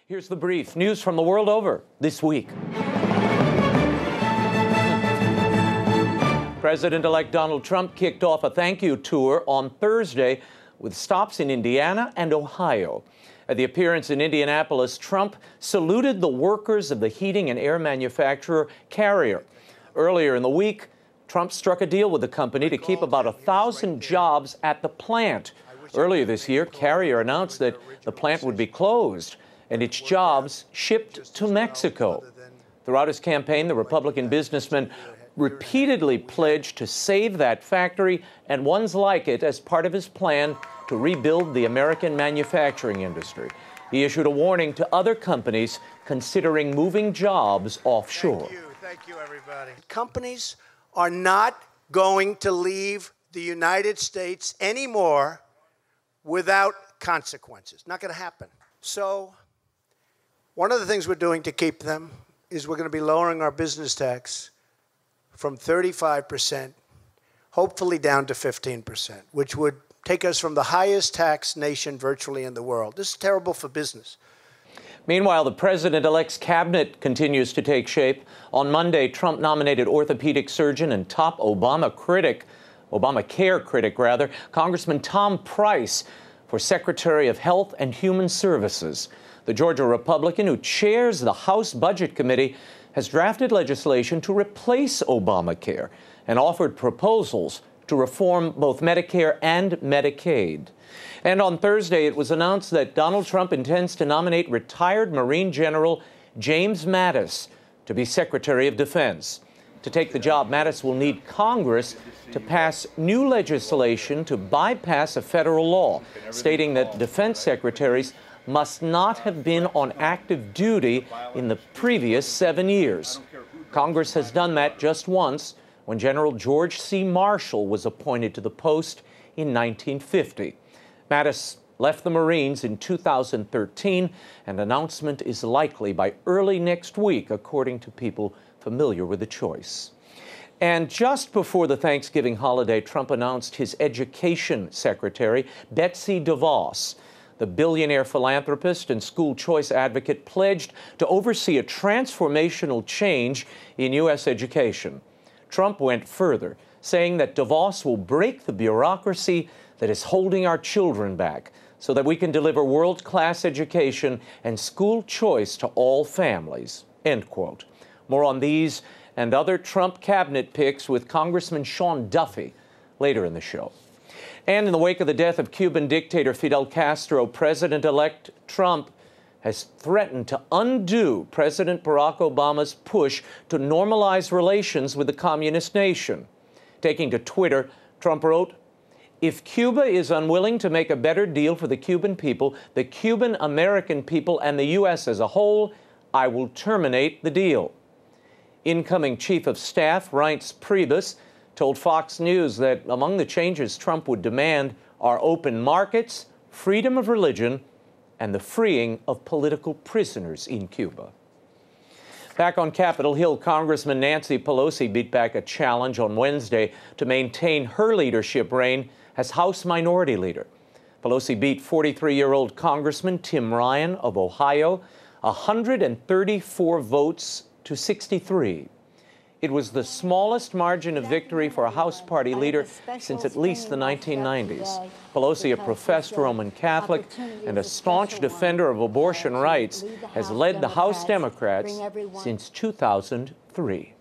Here's the brief. News from the world over this week. President-elect Donald Trump kicked off a thank you tour on Thursday with stops in Indiana and Ohio. At the appearance in Indianapolis, Trump saluted the workers of the heating and air manufacturer Carrier. Earlier in the week, Trump struck a deal with the company to keep about 1,000 jobs at the plant. Earlier this year, Carrier announced that the plant would be closed and its jobs shipped to Mexico. Throughout his campaign, the Republican businessman repeatedly pledged to save that factory and ones like it as part of his plan to rebuild the American manufacturing industry. He issued a warning to other companies considering moving jobs offshore. Thank you, everybody. Companies are not going to leave the United States anymore without consequences. Not going to happen. So one of the things we're doing to keep them is we're going to be lowering our business tax from 35%, hopefully down to 15%, which would take us from the highest tax nation virtually in the world. This is terrible for business. Meanwhile, the president-elect's cabinet continues to take shape. On Monday, Trump nominated orthopedic surgeon and top Obamacare critic, Congressman Tom Price for Secretary of Health and Human Services. The Georgia Republican who chairs the House Budget Committee has drafted legislation to replace Obamacare and offered proposals to reform both Medicare and Medicaid. And on Thursday, it was announced that Donald Trump intends to nominate retired Marine General James Mattis to be Secretary of Defense. To take the job, Mattis will need Congress to pass new legislation to bypass a federal law, stating that defense secretaries must not have been on active duty in the previous 7 years. Congress has done that just once, when General George C. Marshall was appointed to the post in 1950. Mattis left the Marines in 2013. An announcement is likely by early next week, according to people familiar with the choice. And just before the Thanksgiving holiday, Trump announced his education secretary, Betsy DeVos. The billionaire philanthropist and school choice advocate pledged to oversee a transformational change in U.S. education. Trump went further, saying that DeVos will break the bureaucracy that is holding our children back so that we can deliver world-class education and school choice to all families, end quote. More on these and other Trump cabinet picks with Congressman Sean Duffy later in the show. And in the wake of the death of Cuban dictator Fidel Castro, President-elect Trump has threatened to undo President Barack Obama's push to normalize relations with the communist nation. Taking to Twitter, Trump wrote, "If Cuba is unwilling to make a better deal for the Cuban people, the Cuban American people, and the U.S. as a whole, I will terminate the deal." Incoming Chief of Staff Reince Priebus told Fox News that among the changes Trump would demand are open markets, freedom of religion, and the freeing of political prisoners in Cuba. Back on Capitol Hill, Congressman Nancy Pelosi beat back a challenge on Wednesday to maintain her leadership reign as House Minority Leader. Pelosi beat 43-year-old Congressman Tim Ryan of Ohio 134 votes to 63. It was the smallest margin of victory for a House Party leader since at least the 1990s. Pelosi, a professed Roman Catholic and a staunch defender of abortion rights, has led the House Democrats since 2003.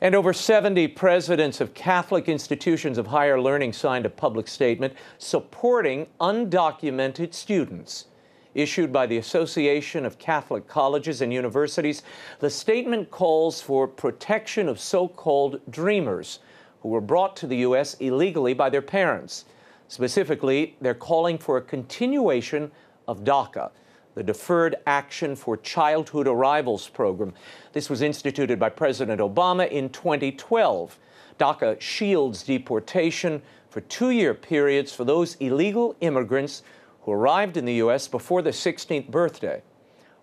And over 70 presidents of Catholic institutions of higher learning signed a public statement supporting undocumented students. Issued by the Association of Catholic Colleges and Universities, the statement calls for protection of so-called dreamers who were brought to the U.S. illegally by their parents. Specifically, they're calling for a continuation of DACA, the Deferred Action for Childhood Arrivals program. This was instituted by President Obama in 2012. DACA shields deportation for 2-year periods for those illegal immigrants who arrived in the U.S. before their 16th birthday.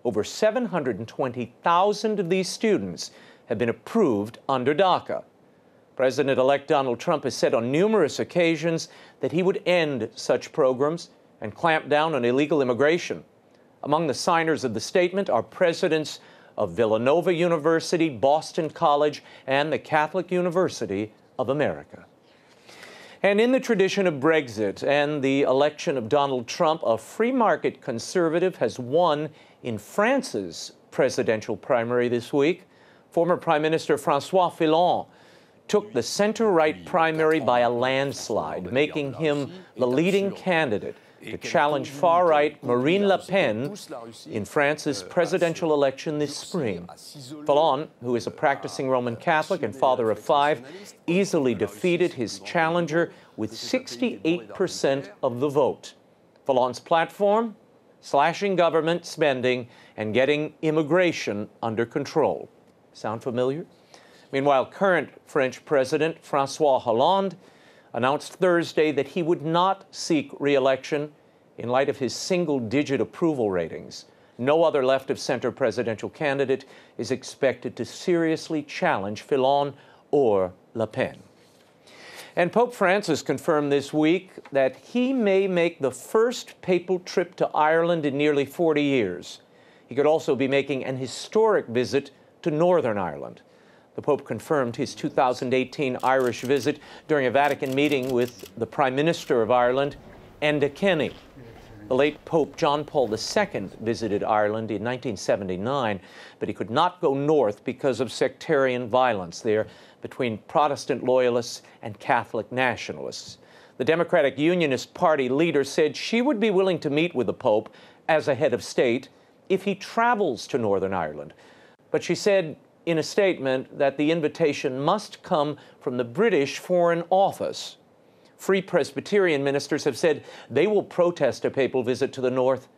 Over 720,000 of these students have been approved under DACA. President-elect Donald Trump has said on numerous occasions that he would end such programs and clamp down on illegal immigration. Among the signers of the statement are presidents of Villanova University, Boston College, and the Catholic University of America. And in the tradition of Brexit and the election of Donald Trump, a free market conservative has won in France's presidential primary this week. Former Prime Minister François Fillon took the center-right primary by a landslide, making him the leading candidate to challenge far-right Marine Le Pen in France's presidential election this spring. Fillon, who is a practicing Roman Catholic and father of 5, easily defeated his challenger with 68% of the vote. Fillon's platform? Slashing government spending and getting immigration under control. Sound familiar? Meanwhile, current French President François Hollande announced Thursday that he would not seek re-election in light of his single-digit approval ratings. No other left-of-center presidential candidate is expected to seriously challenge Fillon or Le Pen. And Pope Francis confirmed this week that he may make the first papal trip to Ireland in nearly 40 years. He could also be making an historic visit to Northern Ireland. The Pope confirmed his 2018 Irish visit during a Vatican meeting with the Prime Minister of Ireland, Enda Kenny. The late Pope John Paul II visited Ireland in 1979, but he could not go north because of sectarian violence there between Protestant loyalists and Catholic nationalists. The Democratic Unionist Party leader said she would be willing to meet with the Pope as a head of state if he travels to Northern Ireland. But she said in a statement that the invitation must come from the British Foreign Office. Free Presbyterian ministers have said they will protest a papal visit to the north.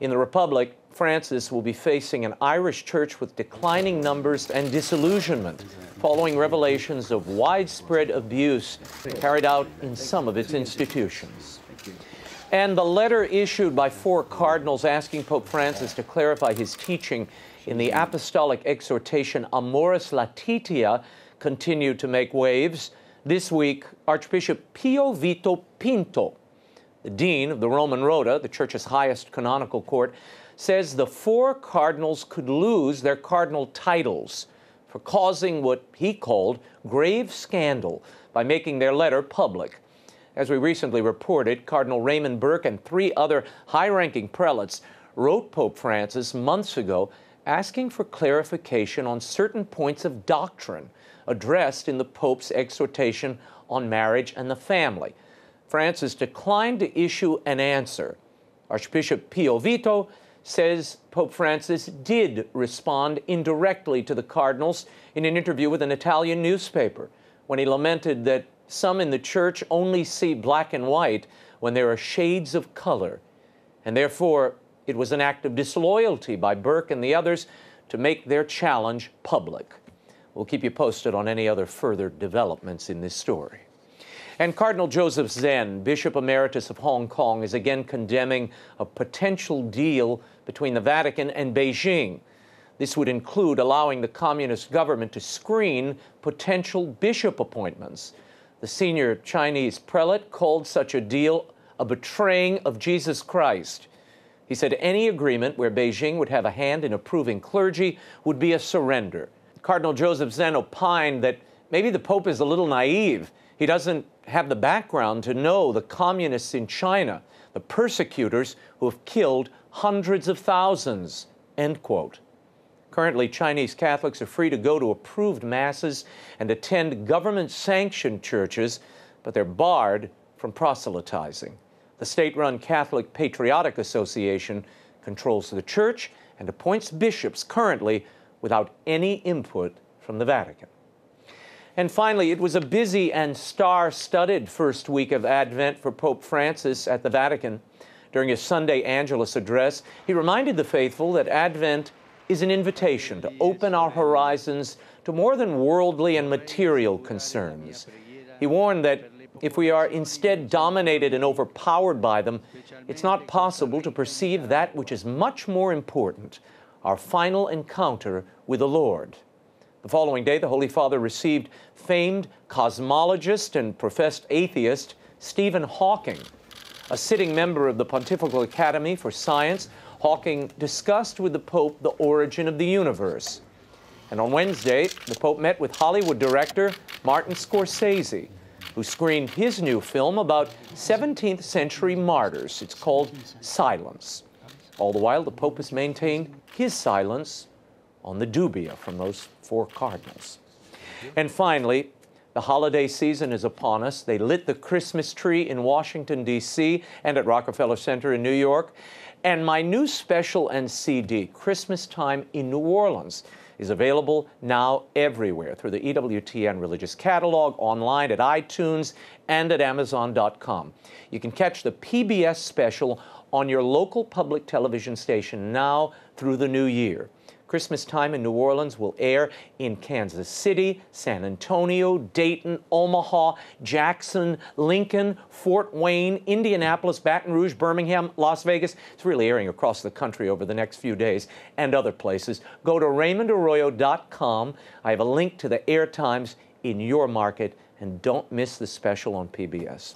In the Republic, Francis will be facing an Irish church with declining numbers and disillusionment following revelations of widespread abuse carried out in some of its institutions. And the letter issued by 4 cardinals asking Pope Francis to clarify his teaching in the apostolic exhortation Amoris Laetitia continued to make waves. This week, Archbishop Pio Vito Pinto, the dean of the Roman Rota, the Church's highest canonical court, says the 4 cardinals could lose their cardinal titles for causing what he called grave scandal by making their letter public. As we recently reported, Cardinal Raymond Burke and 3 other high-ranking prelates wrote Pope Francis months ago asking for clarification on certain points of doctrine addressed in the Pope's exhortation on marriage and the family. Francis declined to issue an answer. Archbishop Pio Vito says Pope Francis did respond indirectly to the cardinals in an interview with an Italian newspaper when he lamented that some in the church only see black and white when there are shades of color, and therefore it was an act of disloyalty by Burke and the others to make their challenge public. We'll keep you posted on any other further developments in this story. And Cardinal Joseph Zen, Bishop Emeritus of Hong Kong, is again condemning a potential deal between the Vatican and Beijing. This would include allowing the communist government to screen potential bishop appointments. The senior Chinese prelate called such a deal a betraying of Jesus Christ. He said any agreement where Beijing would have a hand in approving clergy would be a surrender. Cardinal Joseph Zen opined that maybe the Pope is a little naive. He doesn't have the background to know the communists in China, the persecutors who have killed hundreds of thousands, end quote. Currently, Chinese Catholics are free to go to approved masses and attend government-sanctioned churches, but they're barred from proselytizing. The state-run Catholic Patriotic Association controls the church and appoints bishops currently without any input from the Vatican. And finally, it was a busy and star-studded first week of Advent for Pope Francis at the Vatican. During his Sunday Angelus address, he reminded the faithful that Advent is an invitation to open our horizons to more than worldly and material concerns. He warned that if we are instead dominated and overpowered by them, it's not possible to perceive that which is much more important, our final encounter with the Lord. The following day, the Holy Father received famed cosmologist and professed atheist Stephen Hawking. A sitting member of the Pontifical Academy for Science, Hawking discussed with the Pope the origin of the universe. And on Wednesday, the Pope met with Hollywood director Martin Scorsese, who screened his new film about 17th century martyrs. It's called Silence. All the while, the Pope has maintained his silence on the dubia from those four cardinals. And finally, the holiday season is upon us. They lit the Christmas tree in Washington, D.C. and at Rockefeller Center in New York. And my new special and CD, Christmas Time in New Orleans, is available now everywhere through the EWTN Religious Catalog, online at iTunes, and at Amazon.com. You can catch the PBS special on your local public television station now through the new year. Christmas Time in New Orleans will air in Kansas City, San Antonio, Dayton, Omaha, Jackson, Lincoln, Fort Wayne, Indianapolis, Baton Rouge, Birmingham, Las Vegas. It's really airing across the country over the next few days and other places. Go to RaymondArroyo.com. I have a link to the air times in your market, and don't miss the special on PBS.